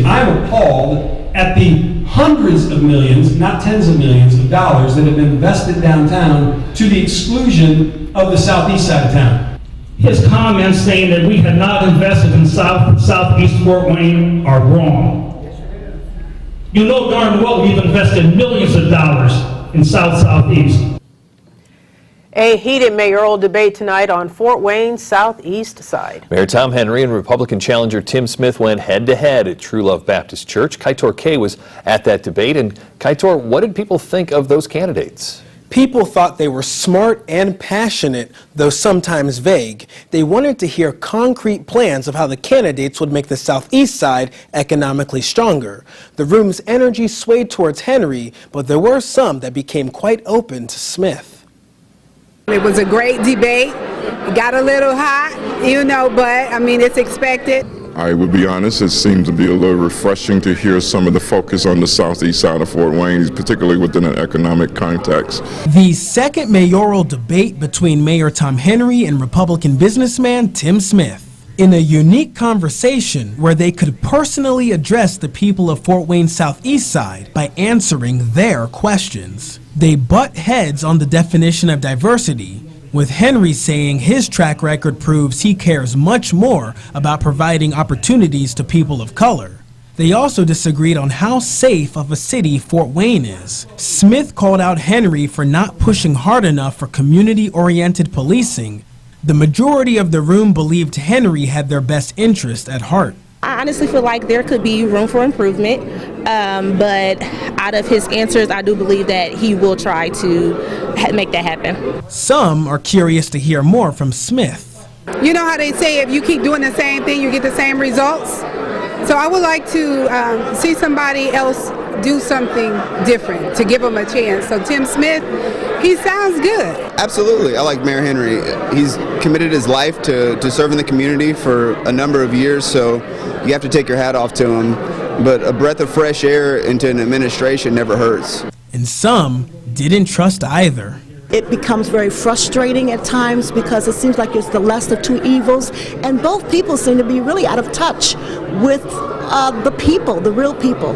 administration. I'm appalled at the hundreds of millions, not tens of millions of dollars that have been invested downtown to the exclusion of the southeast side of town. His comments saying that we have not invested in southeast Fort Wayne are wrong. You know darn well we've invested millions of dollars in southeast. A heated mayoral debate tonight on Fort Wayne's southeast side. Mayor Tom Henry and Republican challenger Tim Smith went head-to-head at True Love Baptist Church. Kaitor K was at that debate. And Kaitor, what did people think of those candidates? People thought they were smart and passionate, though sometimes vague. They wanted to hear concrete plans of how the candidates would make the southeast side economically stronger. The room's energy swayed towards Henry, but there were some that became quite open to Smith. It was a great debate. It got a little hot, but I mean, it's expected. I would be honest, it seems to be a little refreshing to hear some of the focus on the southeast side of Fort Wayne, particularly within an economic context. The second mayoral debate between Mayor Tom Henry and Republican businessman Tim Smith. In a unique conversation where they could personally address the people of Fort Wayne's southeast side by answering their questions. They butt heads on the definition of diversity, with Henry saying his track record proves he cares much more about providing opportunities to people of color. They also disagreed on how safe of a city Fort Wayne is. Smith called out Henry for not pushing hard enough for community-oriented policing. The majority of the room believed Henry had their best interest at heart. I honestly feel like there could be room for improvement, but out of his answers, I do believe that he will try to make that happen. Some are curious to hear more from Smith. You know how they say if you keep doing the same thing, you get the same results? So I would like to see somebody else do something different, to give him a chance. So Tim Smith, he sounds good. Absolutely. I like Mayor Henry. He's committed his life to serving the community for a number of years, so you have to take your hat off to him. But a breath of fresh air into an administration never hurts. And some didn't trust either. It becomes very frustrating at times because it seems like it's the lesser of two evils, and both people seem to be really out of touch with the people, the real people.